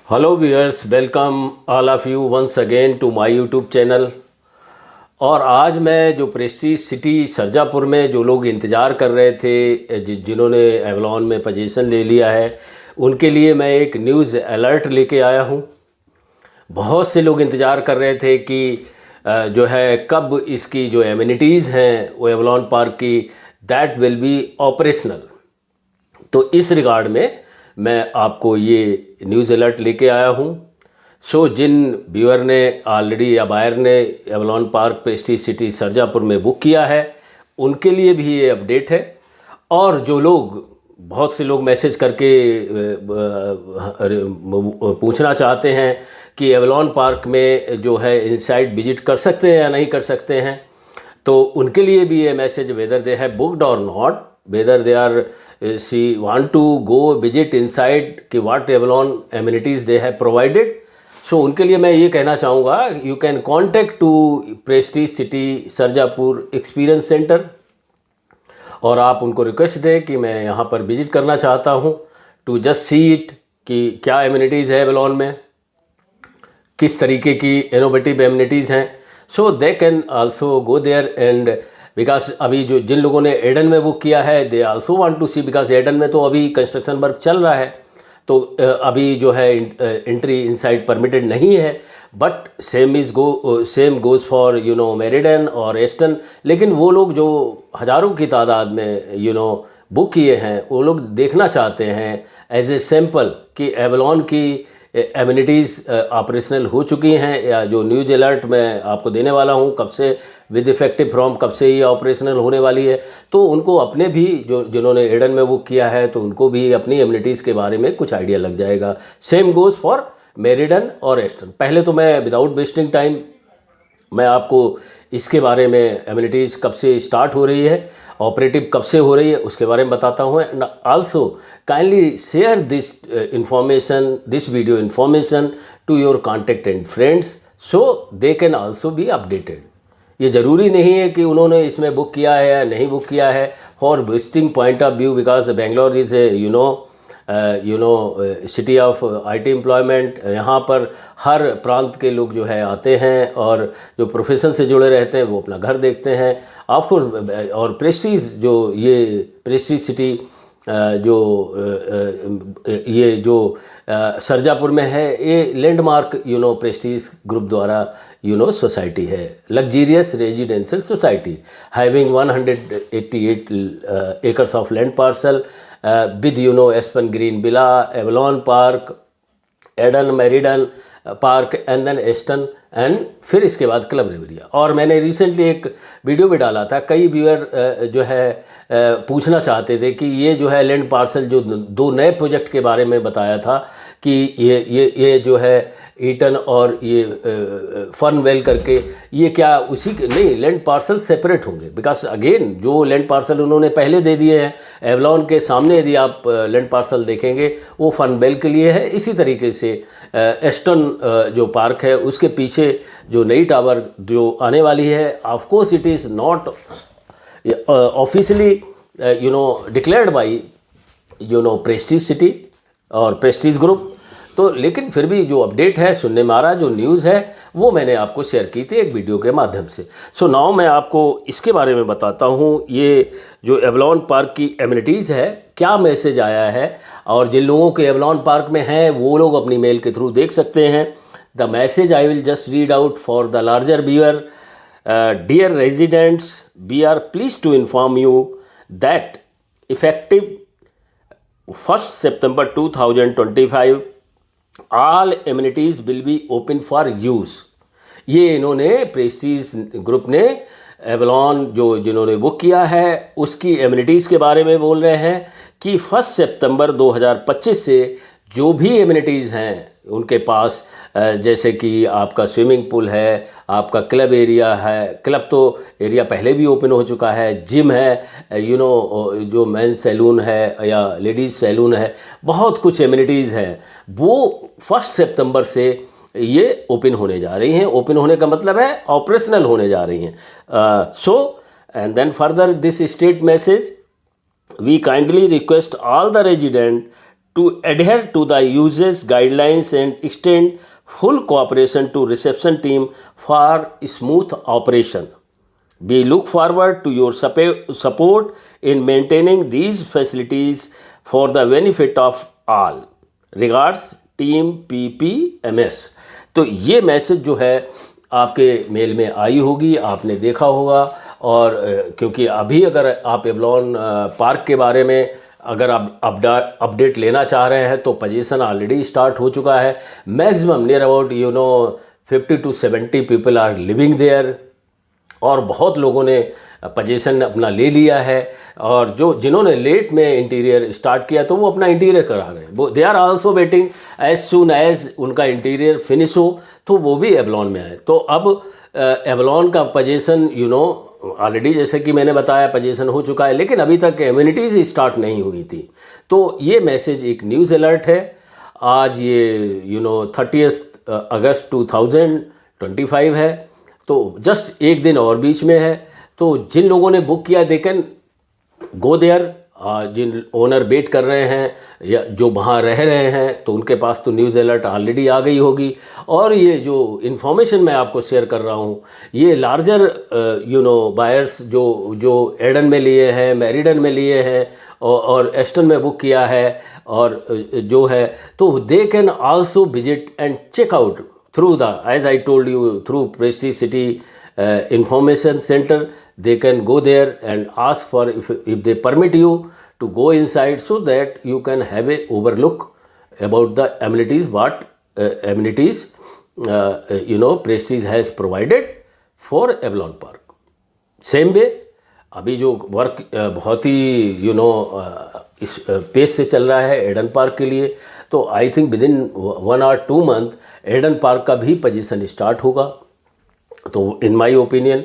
Hello viewers, welcome all of you once again to my YouTube channel. और आज मैं जो प्रेस्टीज सिटी सरजापुर में जो लोग इंतज़ार कर रहे थे, जिन्होंने एवलॉन में पोजीशन ले लिया है, उनके लिए मैं एक न्यूज़ अलर्ट लेके आया हूँ। बहुत से लोग इंतज़ार कर रहे थे कि जो है कब इसकी जो एमिनिटीज़ हैं वो एवलॉन पार्क की दैट विल बी ऑपरेशनल। तो इस रिगार्ड में मैं आपको ये न्यूज़ अलर्ट लेके आया हूँ। सो जिन व्यूअर ने ऑलरेडी या बायर ने Avalon park Prestige city Sarjapur में बुक किया है, उनके लिए भी ये अपडेट है। और जो लोग, बहुत से लोग मैसेज करके पूछना चाहते हैं कि एवलॉन पार्क में जो है इनसाइड विजिट कर सकते हैं या नहीं कर सकते हैं, तो उनके लिए भी ये message, whether they have booked और not, whether they are she want to go visit inside कि what Avalon amenities they have provided। so उनके लिए मैं ये कहना चाहूँगा, you can contact to Prestige City Sarjapur experience centre और आप उनको रिक्वेस्ट दें कि मैं यहाँ पर विजिट करना चाहता हूँ टू जस्ट सी इट कि क्या एमिनिटीज़ है एवलॉन में, किस तरीके की इनोवेटिव एमिनिटीज़ हैं। So they can also go there and because अभी जो जिन लोगों ने एडन में बुक किया है they also want to see, because Eden में तो अभी कंस्ट्रक्शन वर्क चल रहा है, तो अभी जो है एंट्री इनसाइड परमिटेड नहीं है। But same goes for meridian और एस्टन। लेकिन वो लोग जो हज़ारों की तादाद में बुक किए हैं, वो लोग देखना चाहते हैं एज ए सैम्पल कि एवलॉन की एमिनिटीज़ ऑपरेशनल हो चुकी हैं, या जो न्यूज़ अलर्ट मैं आपको देने वाला हूं कब से विद इफेक्टिव फ्रॉम कब से ये ऑपरेशनल होने वाली है। तो उनको अपने भी जिन्होंने एडन में बुक किया है तो उनको भी अपनी एमिनिटीज़ के बारे में कुछ आइडिया लग जाएगा। सेम गोज़ फॉर मेरिडन और एस्टन। पहले तो मैं विदाउट वेस्टिंग टाइम मैं आपको इसके बारे में एमिनिटीज़ कब से स्टार्ट हो रही है, ऑपरेटिव कब से हो रही है, उसके बारे में बताता हूँ। And also kindly share this information, this video information to your contact and friends so they can also be updated. ये ज़रूरी नहीं है कि उन्होंने इसमें बुक किया है या नहीं बुक किया है for visiting point of view, because Bangalore is city of IT employment. यहाँ पर हर प्रांत के लोग जो है आते हैं और जो प्रोफेशन से जुड़े रहते हैं वो अपना घर देखते हैं ऑफकोर्स। और प्रेस्टीज जो ये प्रेस्टीज सिटी ये जो सरजापुर में है, ये लैंडमार्क प्रेस्टीज ग्रुप द्वारा सोसाइटी है, luxurious residential society having 188 acres of land parcel with Aspen Green villa, Avalon park, Eden Meridian park and then Aston and फिर इसके बाद क्लब रिवरिया। और मैंने रिसेंटली एक वीडियो भी डाला था, कई व्यूअर जो है पूछना चाहते थे कि ये जो है लैंड पार्सल जो दो नए प्रोजेक्ट के बारे में बताया था कि ये जो है ईटन और ये फर्नवेल करके, ये क्या उसी के नहीं, लैंड पार्सल सेपरेट होंगे। बिकॉज अगेन जो लैंड पार्सल उन्होंने पहले दे दिए हैं एवलॉन के सामने, यदि आप लैंड पार्सल देखेंगे वो फर्नवेल के लिए है। इसी तरीके से एस्टन जो पार्क है उसके पीछे जो नई टावर जो आने वाली है, of course it is not officially declared by Prestige city और प्रेस्टीज ग्रुप। तो लेकिन फिर भी जो अपडेट है, सुनने में आ रहा, जो न्यूज़ है वो मैंने आपको शेयर की थी एक वीडियो के माध्यम से। सो नाउ मैं आपको इसके बारे में बताता हूँ, ये जो एवलॉन पार्क की एमिनिटीज़ है क्या मैसेज आया है। और जिन लोगों के एवलॉन पार्क में हैं वो लोग अपनी मेल के थ्रू देख सकते हैं। The message I will just read out for the larger viewer. Dear residents, we are please to inform you that effective 1 September 2025 all amenities will be open for use. ये इन्होंने Prestige group ने Avalon जिन्होंने book किया है उसकी amenities के बारे में बोल रहे हैं कि 1 सितंबर 2025 से जो भी एमिनिटीज़ हैं उनके पास, जैसे कि आपका स्विमिंग पूल है, आपका क्लब एरिया है, क्लब तो एरिया पहले भी ओपन हो चुका है, जिम है, जो मेंस सैलून है या लेडीज़ सैलून है, बहुत कुछ एमिनिटीज़ हैं, वो 1 सितंबर से ये ओपन होने जा रही हैं। ओपन होने का मतलब है ऑपरेशनल होने जा रही हैं। So and then further this state message, we kindly request all the resident to adhere to the usage guidelines and extend full cooperation to reception team for smooth operation. We look forward to your support in maintaining these facilities for the benefit of all. Regards, team PPMS। तो ये message जो है आपके mail में आई होगी, आपने देखा होगा। और क्योंकि अभी अगर आप एवलॉन पार्क के बारे में अगर आप अपडेट लेना चाह रहे हैं तो पोजीशन ऑलरेडी स्टार्ट हो चुका है। Maximum near about 50 to 70 people are living there, और बहुत लोगों ने पोजीशन अपना ले लिया है। और जिन्होंने लेट में इंटीरियर स्टार्ट किया तो वो अपना इंटीरियर करा रहे हैं, वो they are also waiting as soon as उनका इंटीरियर फिनिश हो तो वो भी एवलॉन में आए। तो अब एवलॉन का पोजीशन ऑलरेडी जैसे कि मैंने बताया पोजीशन हो चुका है, लेकिन अभी तक एम्यूनिटीज़ स्टार्ट नहीं हुई थी। तो ये मैसेज एक न्यूज़ अलर्ट है। आज ये 30 अगस्त 2025 है, तो जस्ट एक दिन और बीच में है। तो जिन लोगों ने बुक किया दे कैन गो देयर। जिन ओनर वेट कर रहे हैं या जो वहाँ रह रहे हैं तो उनके पास तो न्यूज़ अलर्ट ऑलरेडी आ गई होगी। और ये जो इन्फॉर्मेशन मैं आपको शेयर कर रहा हूँ ये लार्जर बायर्स जो एडन में लिए हैं, मेरिडन में लिए हैं और एस्टन में बुक किया है और जो है तो they can also visit and check out through as I told you, through Prestige City Information Center. They can go there and ask for if they permit you to go inside, so that you can have a overlook about the amenities, what amenities Prestige has provided for Avalon Park. Same way, अभी जो work बहुत ही इस pace से चल रहा है Aiden park के लिए, तो I think within 1 or 2 month Eden park का भी पोजीशन स्टार्ट होगा। तो इन माय ओपिनियन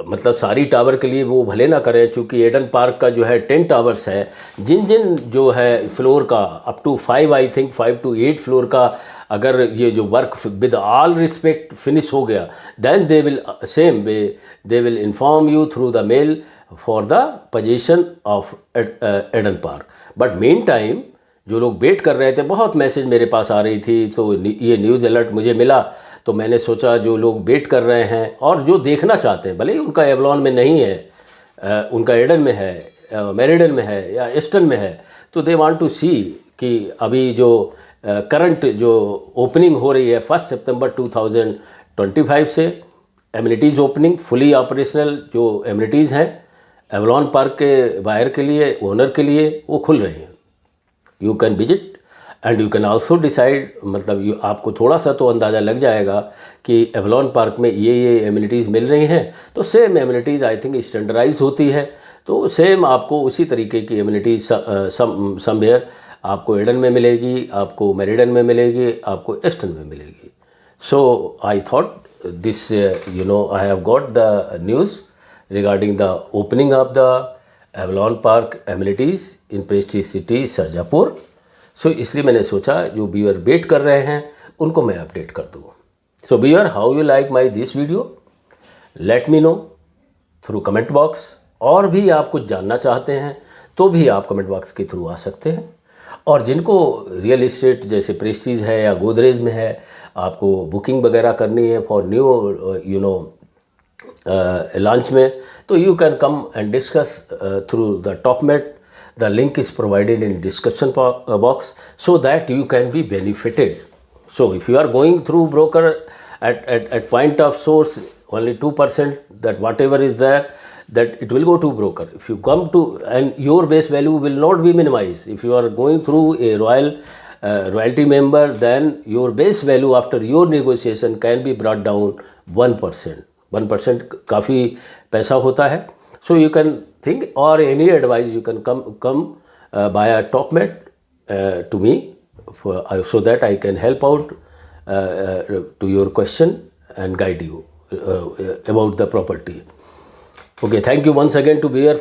मतलब सारी टावर के लिए वो भले ना करें, क्योंकि एडन पार्क का जो है 10 टावर्स है, जिन जो है फ्लोर का up to 5 I think 5 to 8 floor का अगर ये जो work with all respect finish हो गया, then they will same way they will inform you through the mail for the position of Eden park. But main time जो लोग wait कर रहे थे, बहुत मैसेज मेरे पास आ रही थी, तो ये न्यूज़ अलर्ट मुझे मिला तो मैंने सोचा जो लोग वेट कर रहे हैं और जो देखना चाहते हैं, भले ही उनका एवलॉन में नहीं है, उनका एडन में है, मेरिडन में है या ईस्टर्न में है, तो दे वांट टू सी कि अभी जो करंट जो ओपनिंग हो रही है 1 सितंबर 2025 से एमिनिटीज़ ओपनिंग फुली ऑपरेशनल जो एमिनिटीज़ हैं एवलॉन पार्क के बायर के लिए, ओनर के लिए, वो खुल रही हैं। You can visit and you can also decide, मतलब आपको थोड़ा सा तो अंदाज़ा लग जाएगा कि एवलॉन पार्क में ये एमिनिटीज़ मिल रही हैं। तो same amenities I think standardise होती है, तो सेम आपको उसी तरीके की एमिनिटीज़ समवेयर आपको एडन में मिलेगी, आपको मेरिडन में मिलेगी, आपको ईस्टर्न में मिलेगी। So I thought this I have got the news regarding the opening of the Avalon Park amenities in Prestige City Sarjapur. So इसलिए मैंने सोचा जो व्यूअर वेट कर रहे हैं उनको मैं अपडेट कर दूँ। So viewer, how you like my this video, let me know through comment box. और भी आप कुछ जानना चाहते हैं तो भी आप कमेंट बॉक्स के थ्रू आ सकते हैं। और जिनको रियल इस्टेट जैसे प्रेस्टीज है या गोदरेज में है, आपको बुकिंग वगैरह करनी है फॉर न्यू लॉन्च में, तो you can come and discuss through the Topmate. The link is provided in description box so that you can be benefited. So if you are going through broker at point of source only 2%, that whatever is there, that it will go to broker. If you come to, and your base value will not be minimized. If you are going through a royalty member, then your base value after your negotiation can be brought down 1%. 1% काफ़ी पैसा होता है। So you can think, or any advice you can come via TopMed to me so that I can help out to your question and guide you about the property. Okay, thank you once again to bear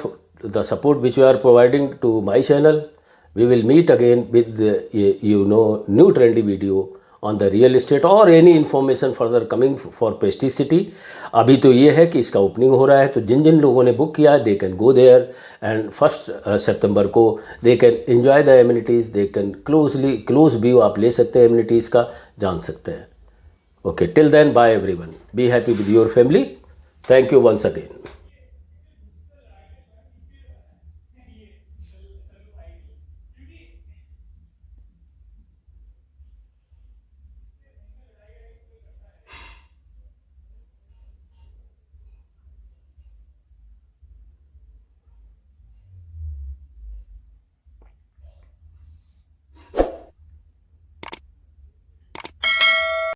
the support which you are providing to my channel. We will meet again with new trendy video on the real estate और any information further coming for Prestige City. अभी तो ये है कि इसका opening हो रहा है, तो जिन जिन लोगों ने बुक किया है they can go there and 1 सितंबर को they can enjoy the amenities, they can close view आप ले सकते हैं, एमिनिटीज़ का जान सकते हैं। Okay, till then bye everyone, be happy with your family, thank you once again.